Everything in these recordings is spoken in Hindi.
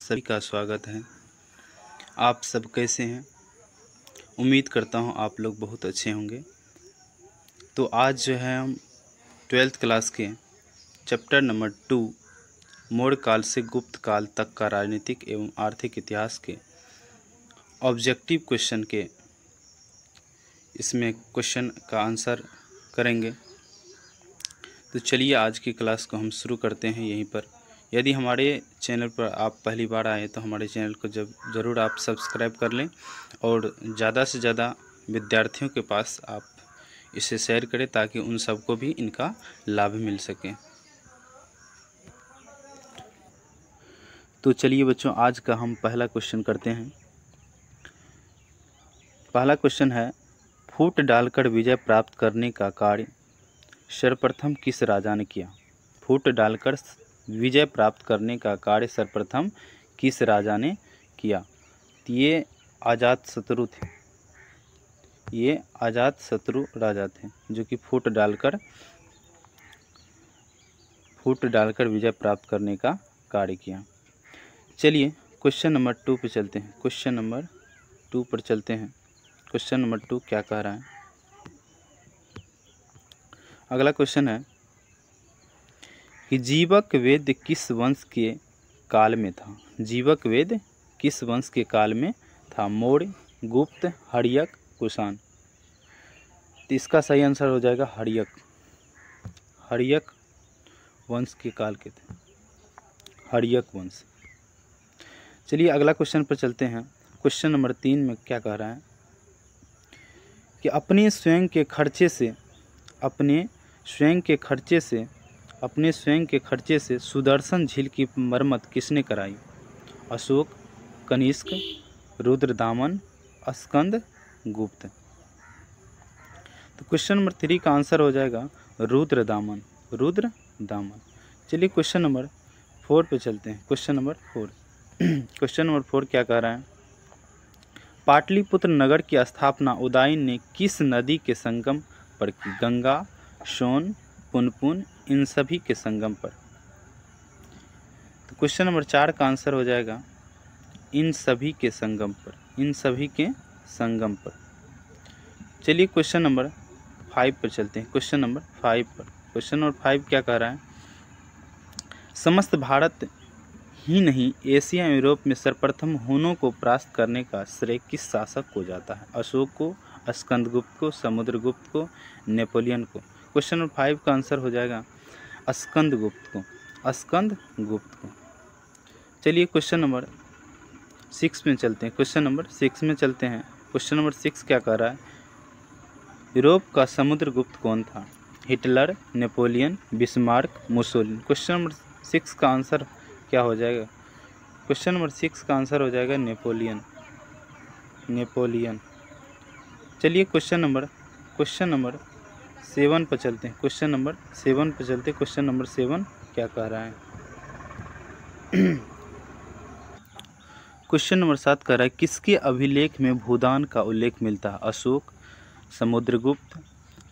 सभी का स्वागत है। आप सब कैसे हैं? उम्मीद करता हूं आप लोग बहुत अच्छे होंगे। तो आज जो है हम 12th क्लास के चैप्टर नंबर 2 मौर्य काल से गुप्त काल तक का राजनीतिक एवं आर्थिक इतिहास के ऑब्जेक्टिव क्वेश्चन के इसमें क्वेश्चन का आंसर करेंगे। तो चलिए आज की क्लास को हम शुरू करते हैं यहीं पर। यदि हमारे चैनल पर आप पहली बार आए तो हमारे चैनल को ज़रूर आप सब्सक्राइब कर लें और ज़्यादा से ज़्यादा विद्यार्थियों के पास आप इसे शेयर करें ताकि उन सबको भी इनका लाभ मिल सके। तो चलिए बच्चों, आज का हम पहला क्वेश्चन करते हैं। पहला क्वेश्चन है, फूट डालकर विजय प्राप्त करने का कार्य सर्वप्रथम किस राजा ने किया? फूट डालकर विजय प्राप्त करने का कार्य सर्वप्रथम किस राजा ने किया? तो ये अजातशत्रु थे। ये अजातशत्रु राजा थे जो कि फूट डालकर विजय प्राप्त करने का कार्य किया। चलिए क्वेश्चन नंबर 2 पे चलते हैं। क्वेश्चन नंबर 2 पर चलते हैं। क्वेश्चन नंबर 2 क्या कह रहा है? अगला क्वेश्चन है कि जीवक वेद किस वंश के काल में था? जीवक वेद किस वंश के काल में था? मौर्य, गुप्त, हर्यक, कुषाण। तो इसका सही आंसर हो जाएगा हर्यक। हर्यक वंश के काल के थे, हर्यक वंश। चलिए अगला क्वेश्चन पर चलते हैं। क्वेश्चन नंबर 3 में क्या कह रहा है कि अपने स्वयं के खर्चे से सुदर्शन झील की मरम्मत किसने कराई? अशोक, कनिष्क, रुद्रदामन, स्कंद, गुप्त। तो क्वेश्चन नंबर 3 का आंसर हो जाएगा रुद्रदामन। रुद्रदामन। चलिए क्वेश्चन नंबर 4 पे चलते हैं। क्वेश्चन नंबर 4 क्वेश्चन नंबर 4 क्या कह रहा है? पाटलिपुत्र नगर की स्थापना उदयन ने किस नदी के संगम पर की? गंगा, सोन, पुनपुन, इन सभी के संगम पर। तो क्वेश्चन नंबर 4 का आंसर हो जाएगा इन सभी के संगम पर। इन सभी के संगम पर। चलिए क्वेश्चन नंबर 5 पर चलते हैं। क्वेश्चन नंबर 5 पर। क्वेश्चन नंबर 5 क्या कह रहा है? समस्त भारत ही नहीं, एशिया एवं यूरोप में सर्वप्रथम हुनों को परास्त करने का श्रेय किस शासक को जाता है? अशोक को, स्कंदगुप्त को, समुद्रगुप्त को, नेपोलियन को। क्वेश्चन नंबर 5 का आंसर हो जाएगा स्कंदगुप्त को। स्कंदगुप्त को। चलिए क्वेश्चन नंबर 6 में चलते हैं। क्वेश्चन नंबर 6 में चलते हैं। क्वेश्चन नंबर 6 क्या कह रहा है? यूरोप का समुद्रगुप्त कौन था? Hitler, Napoleon, Bismarck, Mussolini. Question number 6 का आंसर क्या हो जाएगा? क्वेश्चन नंबर 6 का आंसर हो जाएगा नेपोलियन। नेपोलियन। चलिए क्वेश्चन नंबर 7 पर चलते हैं। क्वेश्चन नंबर 7 पर चलते हैं। क्वेश्चन नंबर 7 क्या कह रहा है? क्वेश्चन नंबर 7 कह रहा है किसके अभिलेख में भूदान का उल्लेख मिलता है? अशोक, समुद्रगुप्त,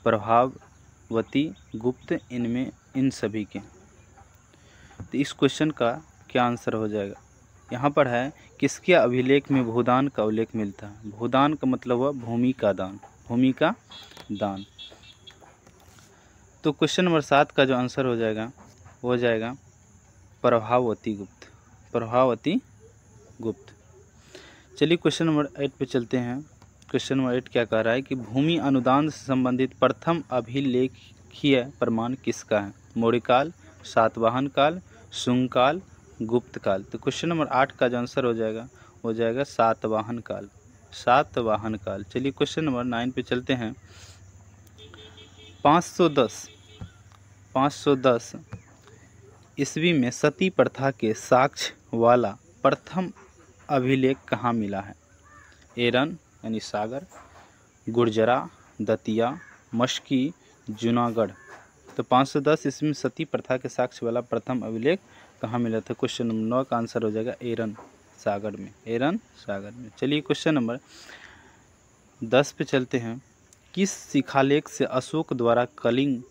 प्रभावती, गुप्त, इनमें इन सभी के। तो इस क्वेश्चन का क्या आंसर हो जाएगा? यहाँ पर है किसके अभिलेख में भूदान का उल्लेख मिलता है? भूदान का मतलब हुआ भूमि का दान। भूमि का दान। तो क्वेश्चन नंबर 7 का जो आंसर हो जाएगा वो हो जाएगा प्रभावती गुप्त। प्रभावती गुप्त। चलिए क्वेश्चन नंबर 8 पे चलते हैं। क्वेश्चन नंबर 8 क्या कह रहा है कि भूमि अनुदान से संबंधित प्रथम अभिलेखीय प्रमाण किसका है? मौर्यकाल, सातवाहन काल, शुंग काल, गुप्त काल। तो क्वेश्चन नंबर 8 का जो आंसर हो जाएगा सातवाहन काल। सातवाहन काल। चलिए क्वेश्चन नंबर 9 पे चलते हैं। 510 ईस्वी में सती प्रथा के साक्ष्य वाला प्रथम अभिलेख कहाँ मिला है? एरन यानी सागर, गुर्जरा, दतिया, मशकी, जूनागढ़। तो 510 ईस्वी में सती प्रथा के साक्ष्य वाला प्रथम अभिलेख कहाँ मिला था? क्वेश्चन नंबर 9 का आंसर हो जाएगा एरन सागर में। एरन सागर में। चलिए क्वेश्चन नंबर 10 पे चलते हैं। किस शिलालेख से अशोक द्वारा कलिंग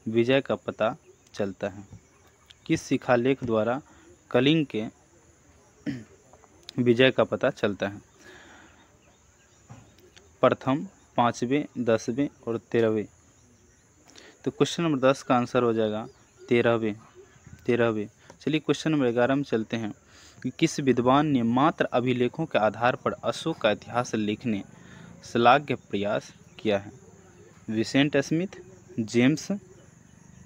विजय का पता चलता है? किस शिलालेख द्वारा कलिंग के विजय का पता चलता है। प्रथम, 5वें, 10वें और 13वें। तो क्वेश्चन नंबर 10 का आंसर हो जाएगा 13वें। चलिए क्वेश्चन नंबर 11 में चलते हैं कि किस विद्वान ने मात्र अभिलेखों के आधार पर अशोक का इतिहास लिखने श्लाघ्य प्रयास किया है? Vincent Smith, James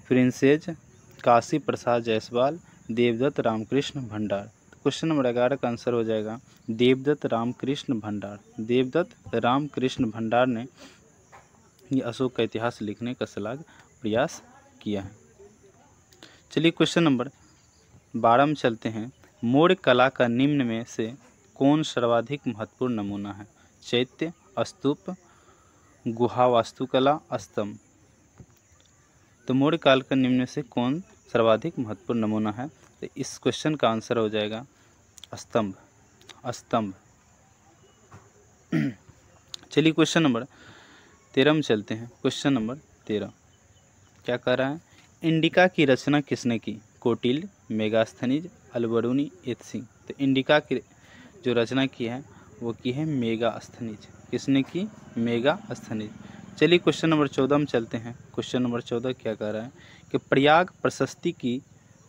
Prinsep, Kashi Prasad Jayaswal, Devdatta Ramakrishna Bhandar. तो क्वेश्चन नंबर 11 का आंसर हो जाएगा देवदत्त रामकृष्ण भंडार। देवदत्त रामकृष्ण भंडार ने ये अशोक का इतिहास लिखने का श्लाघ्य प्रयास किया है। चलिए क्वेश्चन नंबर 12 में चलते हैं। मौर्य कला का निम्न में से कौन सर्वाधिक महत्वपूर्ण नमूना है? चैत्य, स्तूप, गुहा वास्तुकला, स्तंभ। तो मौर्य काल का निम्न में से कौन सर्वाधिक महत्वपूर्ण नमूना है? तो इस क्वेश्चन का आंसर हो जाएगा स्तंभ। चलिए क्वेश्चन नंबर 13 में चलते हैं। क्वेश्चन नंबर 13 क्या कह रहा है? इंडिका की रचना किसने की? कौटिल्य, मेगास्थनीज, अलबरूनी, एत्सिंग। तो इंडिका की जो रचना की है वो की है मेगास्थनीज। किसने की? मेगास्थनीज। चलिए क्वेश्चन नंबर 14 में चलते हैं। क्वेश्चन नंबर 14 क्या कह रहा है कि प्रयाग प्रशस्ति की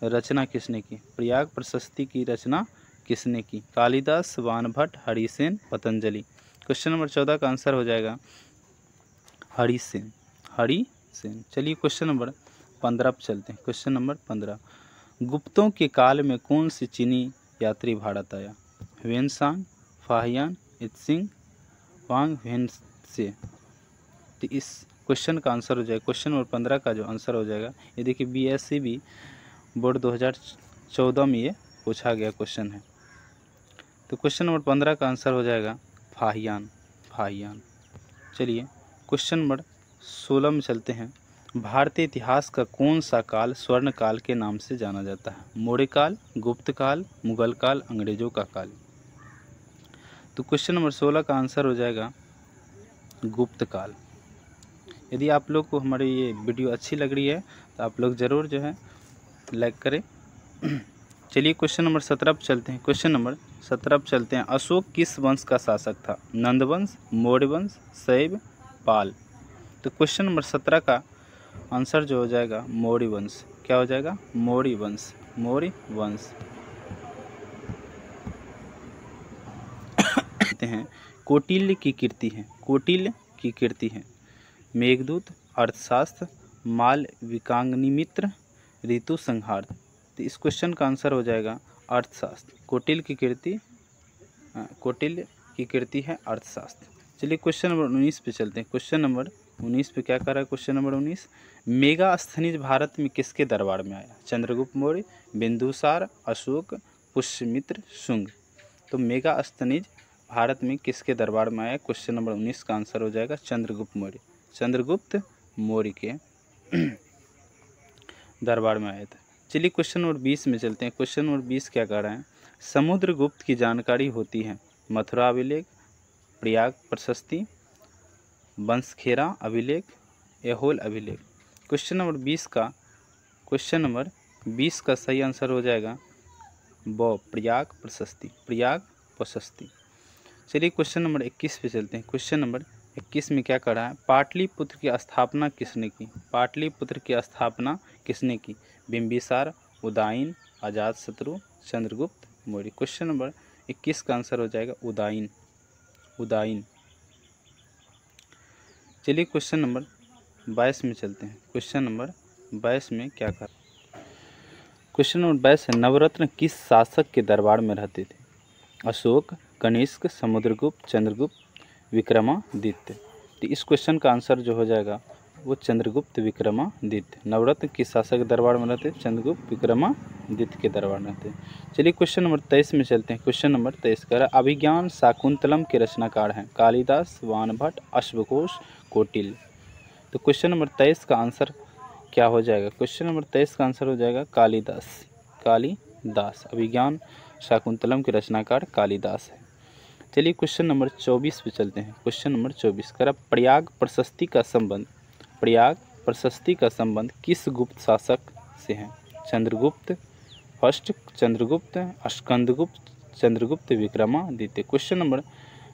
रचना किसने की? प्रयाग प्रशस्ति की रचना किसने की? कालिदास, बाणभट्ट, हरिसेन, पतंजलि। क्वेश्चन नंबर 14 का आंसर हो जाएगा हरिसेन। चलिए क्वेश्चन नंबर 15 पर चलते हैं। क्वेश्चन नंबर 15 गुप्तों के काल में कौन सी चीनी यात्री भारत आया? ह्वेनसांग, फाहियान, इत्सिंग, वांग वेनसे। तो इस क्वेश्चन का आंसर हो जाएगा, क्वेश्चन नंबर 15 का जो आंसर हो जाएगा, ये देखिए BSCB बोर्ड 2014 में ये पूछा गया क्वेश्चन है। तो क्वेश्चन नंबर 15 का आंसर हो जाएगा फाहियान। चलिए क्वेश्चन नंबर 16 में चलते हैं। भारतीय इतिहास का कौन सा काल स्वर्ण काल के नाम से जाना जाता है? मौर्य काल, गुप्त काल, मुगल काल, अंग्रेजों का काल। तो क्वेश्चन नंबर 16 का आंसर हो जाएगा गुप्त काल। यदि आप लोग को हमारी ये वीडियो अच्छी लग रही है तो आप लोग ज़रूर जो है लाइक करें। चलिए क्वेश्चन नंबर 17 पर चलते हैं। क्वेश्चन नंबर 17 पर चलते हैं। अशोक किस वंश का शासक था? नंद वंश, मौर्य वंश, शैव, पाल। तो क्वेश्चन नंबर 17 का आंसर जो हो जाएगा मौर्य वंश। क्या हो जाएगा? मौर्य वंश। कहते हैं कौटिल्य की कीर्ति है मेघदूत, अर्थशास्त्र, माल विकाग्निमित्र, ऋतु संहार। तो इस क्वेश्चन का आंसर हो जाएगा अर्थशास्त्र। कौटिल्य की कीर्ति है अर्थशास्त्र। चलिए क्वेश्चन नंबर 19 पे चलते हैं। क्वेश्चन नंबर 19 पे क्या कर रहा है? क्वेश्चन नंबर 19 मेगास्थनीज भारत में किसके दरबार में आया? चंद्रगुप्त मौर्य, बिंदुसार, अशोक, पुष्यमित्र, शुंग। तो मेगास्थनीज भारत में किसके दरबार में आया? क्वेश्चन नंबर 19 का आंसर हो जाएगा चंद्रगुप्त मौर्य के दरबार में आए थे। चलिए क्वेश्चन नंबर 20 में चलते हैं। क्वेश्चन नंबर 20 क्या कह रहे हैं? समुद्रगुप्त की जानकारी होती है मथुरा अभिलेख, प्रयाग प्रशस्ति, बंसखेड़ा अभिलेख, ऐहोल अभिलेख। क्वेश्चन नंबर 20 का सही आंसर हो जाएगा प्रयाग प्रशस्ति। चलिए क्वेश्चन नंबर 21 पे चलते हैं। क्वेश्चन नंबर 21 में क्या कर रहा है? पाटलिपुत्र की स्थापना किसने की? बिंबिसार, उदयन, अजातशत्रु, चंद्रगुप्त मौर्य। क्वेश्चन नंबर 21 का आंसर हो जाएगा उदयन। चलिए क्वेश्चन नंबर 22 में चलते हैं। क्वेश्चन नंबर 22 में क्या कर? क्वेश्चन नंबर 22 है नवरत्न किस शासक के दरबार में रहते थे? अशोक, कनिष्क, समुद्रगुप्त, चंद्रगुप्त, विक्रमादित्य। तो इस क्वेश्चन का आंसर जो हो जाएगा वो चंद्रगुप्त विक्रमादित्य। नवरत्न किस शासक के दरबार में रहते? चंद्रगुप्त विक्रमादित्य के दरबार में रहते। चलिए क्वेश्चन नंबर 23 में चलते हैं। क्वेश्चन नंबर 23 का अभिज्ञान शाकुंतलम के रचनाकार हैं कालिदास, बाणभट्ट, अश्वघोष, कौटिल्य। तो क्वेश्चन नंबर 23 का आंसर क्या हो जाएगा? क्वेश्चन नंबर 23 का आंसर हो जाएगा कालिदास। अभिज्ञान शाकुंतलम के रचनाकार कालिदास है। चलिए क्वेश्चन नंबर 24 पे चलते हैं। क्वेश्चन नंबर 24 कर प्रयाग प्रशस्ति का संबंध किस गुप्त शासक से है? Chandragupta first, Chandragupta, Skandagupta, Chandragupta, Vikramaditya. Question number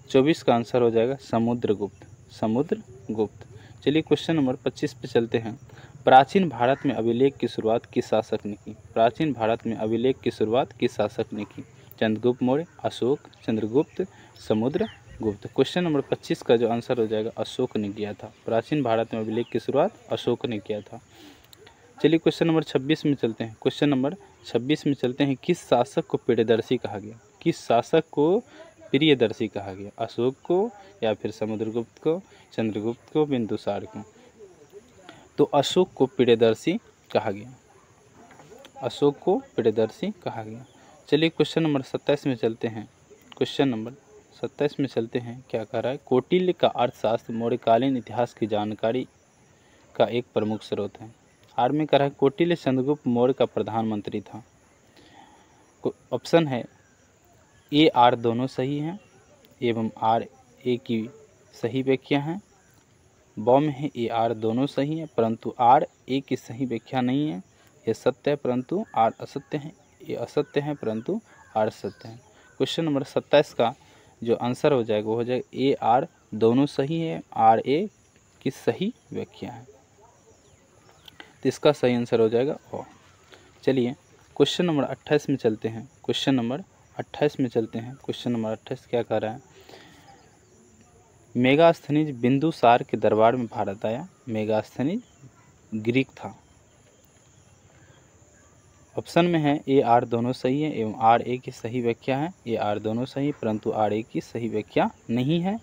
24 का आंसर हो जाएगा समुद्रगुप्त, समुद्रगुप्त। चलिए क्वेश्चन नंबर 25 पे चलते हैं। प्राचीन भारत में अभिलेख की शुरुआत किस शासक ने की? प्राचीन भारत में अभिलेख की शुरुआत किस शासक ने की? चंद्रगुप्त मौर्य, अशोक, चंद्रगुप्त, समुद्रगुप्त। क्वेश्चन नंबर 25 का जो आंसर हो जाएगा अशोक ने किया था। प्राचीन भारत में अभिलेख की शुरुआत अशोक ने किया था। चलिए क्वेश्चन नंबर 26 में चलते हैं। क्वेश्चन नंबर 26 में चलते हैं। किस शासक को प्रियदर्शी कहा गया? किस शासक को प्रियदर्शी कहा गया? अशोक को, या फिर समुद्रगुप्त को, चंद्रगुप्त को, बिंदुसार को? तो अशोक को प्रियदर्शी कहा गया, अशोक को प्रियदर्शी कहा गया। चलिए क्वेश्चन नंबर 27 में चलते हैं। क्वेश्चन नंबर 27 में चलते हैं। क्या कह रहा है? कौटिल्य का अर्थशास्त्र मौर्यकालीन इतिहास की जानकारी का एक प्रमुख स्रोत है। आर में कह रहा है कौटिल्य चंद्रगुप्त मौर्य का प्रधानमंत्री था। ऑप्शन है ए आर दोनों सही हैं एवं आर ए की सही व्याख्या है। बॉ में है ए आर दोनों सही हैं परंतु आर ए की सही व्याख्या नहीं है। ये सत्य है परंतु आर असत्य है, ये असत्य है परंतु आर सत्य है। क्वेश्चन नंबर 27 का जो आंसर हो जाएगा वो हो जाएगा ए आर दोनों सही है, आर ए की सही व्याख्या है। तो इसका सही आंसर हो जाएगा ओ। चलिए क्वेश्चन नंबर 28 में चलते हैं। क्वेश्चन नंबर 28 में चलते हैं। क्वेश्चन नंबर 28 क्या कह रहा है? मेगास्थनीज बिंदुसार के दरबार में भारत आया। मेगास्थनीज ग्रीक था। ऑप्शन में है ए आर दोनों सही है एवं आर ए की सही व्याख्या है। ए आर दोनों सही परंतु आर ए की सही व्याख्या नहीं है।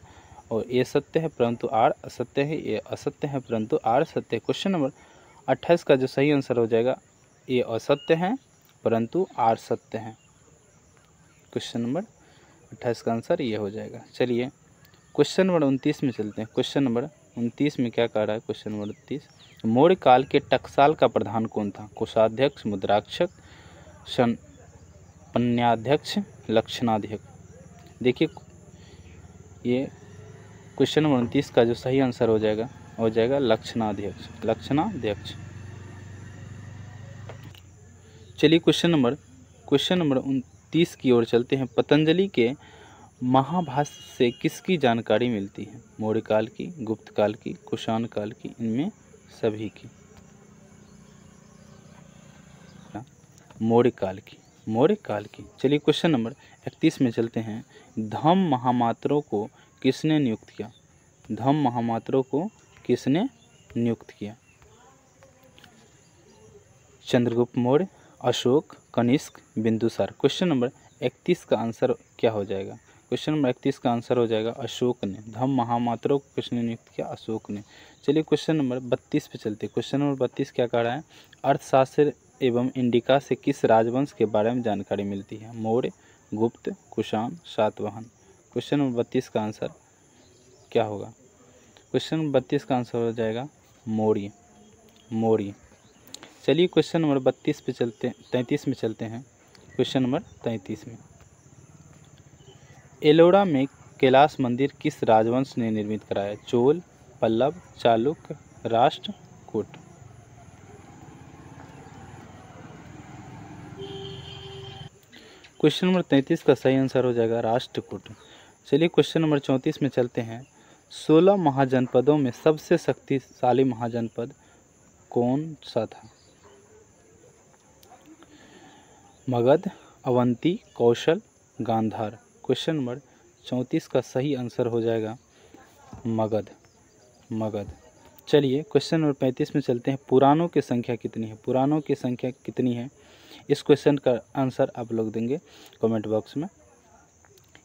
और ए सत्य है परंतु आर असत्य है, ए असत्य है परंतु आर सत्य है। क्वेश्चन नंबर 28 का जो सही आंसर हो जाएगा ए असत्य है परंतु आर सत्य है। क्वेश्चन नंबर 28 का आंसर ये हो जाएगा। चलिए क्वेश्चन नंबर 29 में चलते हैं। क्वेश्चन नंबर 29 में क्या कह रहा है? क्वेश्चन नंबर 29, मौर्य काल के टकसाल का प्रधान कौन था? कोषाध्यक्ष, मुद्राक्षक, पन्याध्यक्ष, लक्षणाध्यक्ष। देखिए ये क्वेश्चन नंबर 29 का जो सही आंसर हो जाएगा लक्षणाध्यक्ष, लक्षणाध्यक्ष। चलिए क्वेश्चन नंबर 29 की ओर चलते हैं। पतंजलि के महाभाष्य से किसकी जानकारी मिलती है? मौर्य काल की, गुप्त काल की, कुषाण काल की, इनमें सभी की। मौर्य काल की, मौर्य काल की। चलिए क्वेश्चन नंबर 31 में चलते हैं। धम्म महामात्रों को किसने नियुक्त किया? धम्म महामात्रों को किसने नियुक्त किया? चंद्रगुप्त मौर्य, अशोक, कनिष्क, बिंदुसार। क्वेश्चन नंबर 31 का आंसर क्या हो जाएगा? क्वेश्चन नंबर 31 का आंसर हो जाएगा अशोक ने। धम्म महामात्रों को किसने नियुक्त किया? अशोक ने। चलिए क्वेश्चन नंबर 32 पे चलते हैं। क्वेश्चन नंबर 32 क्या कह रहा है? अर्थशास्त्र एवं इंडिका से किस राजवंश के बारे में जानकारी मिलती है? मौर्य, गुप्त, कुषाण, सातवाहन। क्वेश्चन नंबर 32 का आंसर क्या होगा? क्वेश्चन नंबर 32 का आंसर हो जाएगा मौर्य, मौर्य। चलिए क्वेश्चन नंबर 32 पे चलते हैं, 33 में चलते हैं। क्वेश्चन नंबर 33 में, एलोरा में कैलाश मंदिर किस राजवंश ने निर्मित कराया? चोल, पल्लव, चालुक्य, राष्ट्रकूट। क्वेश्चन नंबर 33 का सही आंसर हो जाएगा राष्ट्रकूट। चलिए क्वेश्चन नंबर 34 में चलते हैं। 16 महाजनपदों में सबसे शक्तिशाली महाजनपद कौन सा था? मगध, अवंती, कौशल, गांधार। क्वेश्चन नंबर 34 का सही आंसर हो जाएगा मगध, मगध। चलिए क्वेश्चन नंबर 35 में चलते हैं। पुराणों की संख्या कितनी है? पुराणों की संख्या कितनी है? इस क्वेश्चन का आंसर आप लोग देंगे कमेंट बॉक्स में।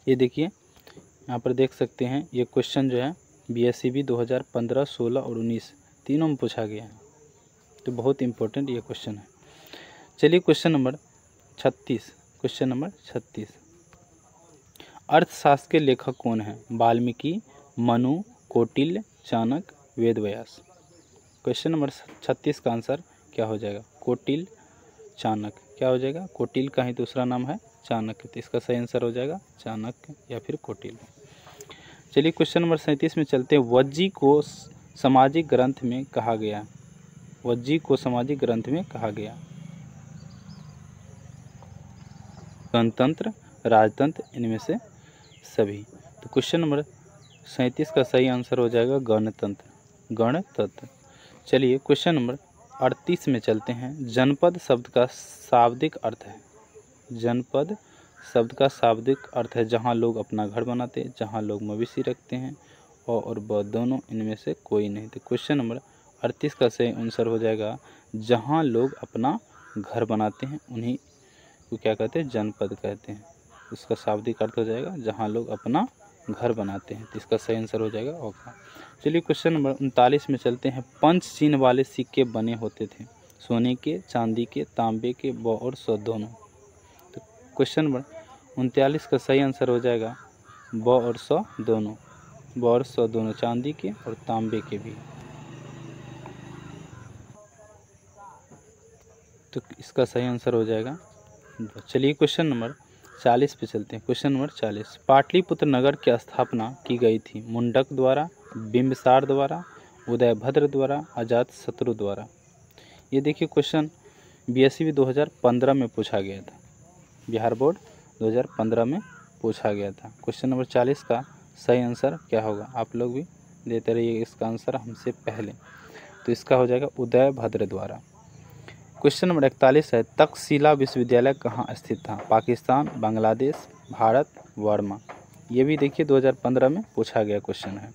ये देखिए यहाँ पर देख सकते हैं, ये क्वेश्चन जो है BSCB 2015, 16 और 19 तीनों में पूछा गया है, तो बहुत इंपॉर्टेंट ये क्वेश्चन है। चलिए क्वेश्चन नंबर 36, क्वेश्चन नंबर 36, अर्थशास्त्र के लेखक कौन हैं? वाल्मीकि, मनु, कौटिल्य, चाणक्य, वेदव्यास। क्वेश्चन नंबर 36 का आंसर क्या हो जाएगा? कौटिल्य, चाणक्य। क्या हो जाएगा? कौटिल्य का ही दूसरा नाम है चाणक्य, तो इसका सही आंसर हो जाएगा चाणक्य या फिर कौटिल्य। चलिए क्वेश्चन नंबर 37 में चलते हैं। वज्जी को सामाजिक ग्रंथ में कहा गया, वज्जी को सामाजिक ग्रंथ में कहा गया। गणतंत्र, राजतंत्र, इनमें से सभी। तो क्वेश्चन नंबर 37 का सही आंसर हो जाएगा गणतंत्र, गणतंत्र। चलिए क्वेश्चन नंबर 38 में चलते हैं। जनपद शब्द का शाब्दिक अर्थ है, जनपद शब्द का शाब्दिक अर्थ है जहाँ लोग अपना घर बनाते हैं, जहाँ लोग मवेशी रखते हैं, और ब दोनों, इनमें से कोई नहीं। तो क्वेश्चन नंबर 38 का सही आंसर हो जाएगा जहाँ लोग अपना घर बनाते हैं उन्हीं को क्या कहते हैं, जनपद कहते हैं। उसका शाब्दिक अर्थ हो जाएगा जहाँ लोग अपना घर बनाते हैं। तो इसका सही आंसर हो जाएगा ओखा। चलिए क्वेश्चन नंबर 39 में चलते हैं। पंच चिन्ह वाले सिक्के बने होते थे, सोने के, चांदी के, तांबे के, ब और सौ दोनों। तो क्वेश्चन नंबर 39 का सही आंसर हो जाएगा ब और सौ दोनों, ब और सौ दोनों, चांदी के और तांबे के भी। तो इसका सही आंसर हो जाएगा। चलिए क्वेश्चन नंबर 40 पे चलते हैं। क्वेश्चन नंबर 40, पाटलिपुत्र नगर की स्थापना की गई थी मुंडक द्वारा, बिंबिसार द्वारा, उदयभद्र द्वारा, अजातशत्रु द्वारा। ये देखिए क्वेश्चन बीएससी 2015 में पूछा गया था, बिहार बोर्ड 2015 में पूछा गया था। क्वेश्चन नंबर 40 का सही आंसर क्या होगा, आप लोग भी देते रहिए इसका आंसर हमसे पहले। तो इसका हो जाएगा उदयभद्र द्वारा। क्वेश्चन नंबर 41 है। तक्षशिला विश्वविद्यालय कहाँ स्थित था, पाकिस्तान, बांग्लादेश, भारत, बर्मा। ये भी देखिए 2015 में पूछा गया क्वेश्चन है।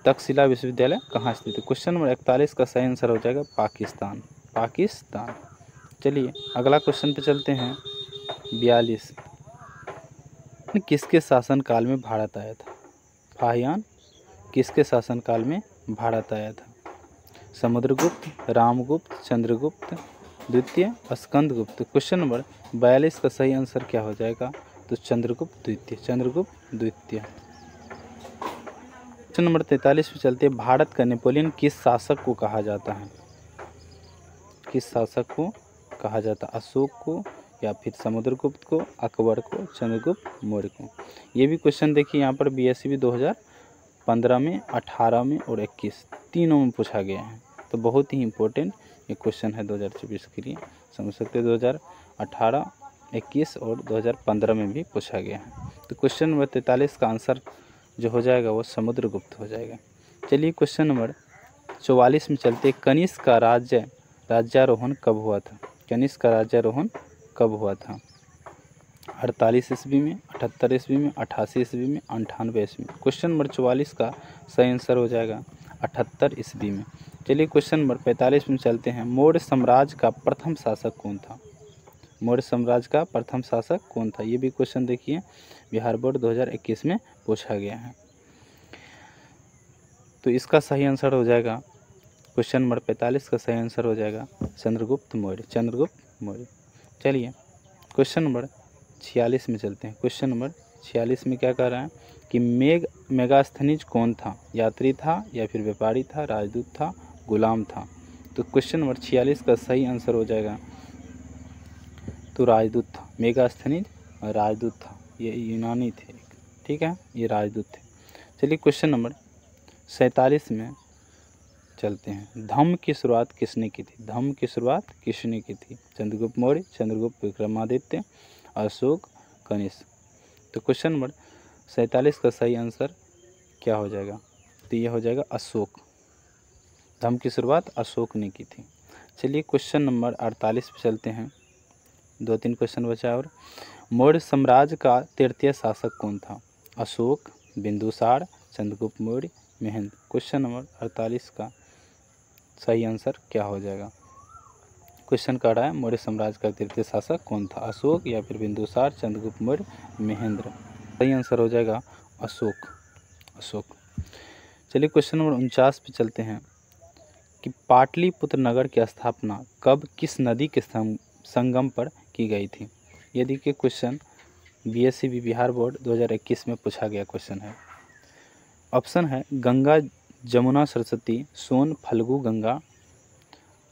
तक्षशिला विश्वविद्यालय कहाँ स्थित है। क्वेश्चन नंबर 41 का सही आंसर हो जाएगा पाकिस्तान, पाकिस्तान। चलिए अगला क्वेश्चन पे चलते हैं। 42, किसके शासनकाल में भारत आया था, फाहियान किसके शासनकाल में भारत आया था। समुद्रगुप्त, रामगुप्त, चंद्रगुप्त द्वितीय, स्कंदगुप्त। क्वेश्चन नंबर 42 का सही आंसर क्या हो जाएगा, तो चंद्रगुप्त द्वितीय, चंद्रगुप्त द्वितीय। क्वेश्चन नंबर 43 पे चलते हैं। भारत का नेपोलियन किस शासक को कहा जाता है, किस शासक को कहा जाता है, अशोक को, या फिर समुद्रगुप्त को, अकबर को, चंद्रगुप्त मौर्य को। ये भी क्वेश्चन देखिए यहाँ पर बीएससी भी 2015 में, 18 में और 21 तीनों में पूछा गया है। तो बहुत ही इंपॉर्टेंट ये क्वेश्चन है 2024 के लिए, समझ सकते हैं। 2018, 21 और 2015 में भी पूछा गया है। तो क्वेश्चन नंबर 43 का आंसर जो हो जाएगा वो समुद्रगुप्त हो जाएगा। चलिए क्वेश्चन नंबर 44 में चलते। कनिष्क का राज्यारोहण कब हुआ था, कनिष्क का राज्यारोहण कब हुआ था। 48 ईस्वी में, 78 ईस्वी में, 88 ईस्वी में, 98 ईस्वी में। क्वेश्चन नंबर 44 का सही आंसर हो जाएगा 78 ईस्वी में। चलिए क्वेश्चन नंबर 45 में चलते हैं। मौर्य साम्राज्य का प्रथम शासक कौन था, मौर्य साम्राज्य का प्रथम शासक कौन था। ये भी क्वेश्चन देखिए बिहार बोर्ड 2021 में पूछा गया है। तो इसका सही आंसर हो जाएगा, क्वेश्चन नंबर 45 का सही आंसर हो जाएगा चंद्रगुप्त मौर्य, चंद्रगुप्त मौर्य। चलिए क्वेश्चन नंबर 46 में चलते हैं। क्वेश्चन नंबर 46 में क्या कह रहा है कि मेगास्थनीज कौन था, यात्री था या फिर व्यापारी था, राजदूत था, गुलाम था। तो क्वेश्चन नंबर 46 का सही आंसर हो जाएगा तो राजदूत था। मेगास्थनीज राजदूत था, ये यूनानी थे, ठीक है, ये राजदूत थे। चलिए क्वेश्चन नंबर 47 में चलते हैं। धम्म की शुरुआत किसने की थी, धम्म की शुरुआत किसने की थी। चंद्रगुप्त मौर्य, चंद्रगुप्त विक्रमादित्य, अशोक, कनिष्क। तो क्वेश्चन नंबर 47 का सही आंसर क्या हो जाएगा, तो ये हो जाएगा अशोक। धम्म की शुरुआत अशोक ने की थी। चलिए क्वेश्चन नंबर 48 पे चलते हैं, 2-3 क्वेश्चन बचा और। मौर्य साम्राज्य का तृतीय शासक कौन था, अशोक, बिंदुसार, चंद्रगुप्त मौर्य, महेंद्र। क्वेश्चन नंबर 48 का सही आंसर क्या हो जाएगा। क्वेश्चन कर रहा है मौर्य साम्राज्य का तृतीय शासक कौन था, अशोक या फिर बिंदुसार, चंद्रगुप्त मौर्य, महेंद्र। सही आंसर हो जाएगा अशोक, अशोक। चलिए क्वेश्चन नंबर 49 पे चलते हैं कि पाटलिपुत्र नगर की स्थापना कब किस नदी के संगम पर की गई थी। ये देखिए क्वेश्चन बीएससी बिहार बोर्ड 2021 में पूछा गया क्वेश्चन है। ऑप्शन है गंगा, जमुना, सरस्वती, सोन, फल्गु, गंगा,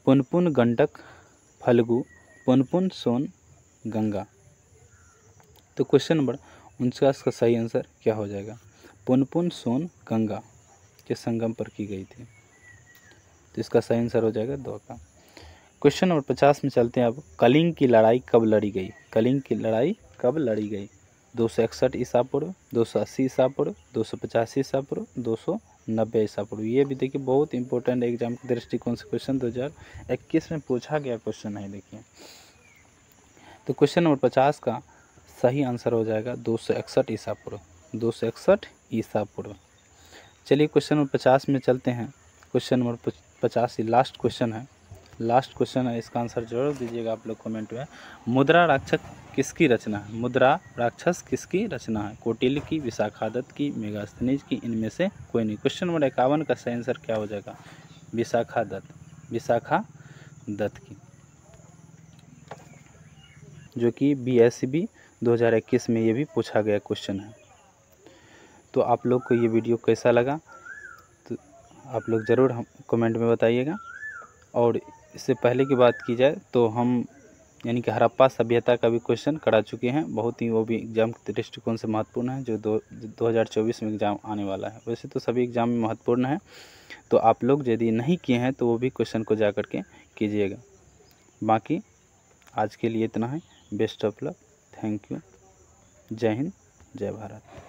पुनपुन, गंडक, फल्गु, पुनपुन, सोन, गंगा। तो क्वेश्चन नंबर 49 का सही आंसर क्या हो जाएगा, पुनपुन, सोन, गंगा के संगम पर की गई थी। तो इसका सही आंसर हो जाएगा 2 का। क्वेश्चन नंबर 50 में चलते हैं अब। कलिंग की लड़ाई कब लड़ी गई, कलिंग की लड़ाई कब लड़ी गई? 261 ईसा पूर्व, 280 ईसा पूर्व, 285 ईसा पूर्व, 290 ईसा पूर्व। ये भी देखिए बहुत इंपॉर्टेंट एग्जाम के दृष्टिकोण से क्वेश्चन 2021 में पूछा गया क्वेश्चन है। देखिए तो क्वेश्चन नंबर 50 का सही आंसर हो जाएगा 261 ईसा पूर्व, 261 ईसा पूर्व। चलिए क्वेश्चन नंबर 50 में चलते हैं। क्वेश्चन नंबर 50 लास्ट क्वेश्चन है, लास्ट क्वेश्चन है, इसका आंसर जरूर दीजिएगा आप लोग कमेंट में। मुद्रा राक्षस किसकी रचना है? मुद्रा राक्षस किसकी रचना है? कौटिल्य की, विशाखादत्त की, मेगास्थनीज की, इनमें से कोई नहीं। क्वेश्चन नंबर 51 का सही आंसर क्या हो जाएगा? विशाखादत्त, विशाखादत्त की, जो कि BSB 2021 में ये भी पूछा गया क्वेश्चन है। तो आप लोग को ये वीडियो कैसा लगा तो आप लोग ज़रूर हम कमेंट में बताइएगा। और इससे पहले की बात की जाए तो हम यानी कि हड़प्पा सभ्यता का भी क्वेश्चन करा चुके हैं, बहुत ही वो भी एग्ज़ाम के दृष्टिकोण से महत्वपूर्ण है, जो 2024 में एग्ज़ाम आने वाला है। वैसे तो सभी एग्ज़ाम में महत्वपूर्ण है, तो आप लोग यदि नहीं किए हैं तो वो भी क्वेश्चन को जा कर के कीजिएगा। बाकी आज के लिए इतना है। Best of luck, thank you, जय हिंद, जय भारत।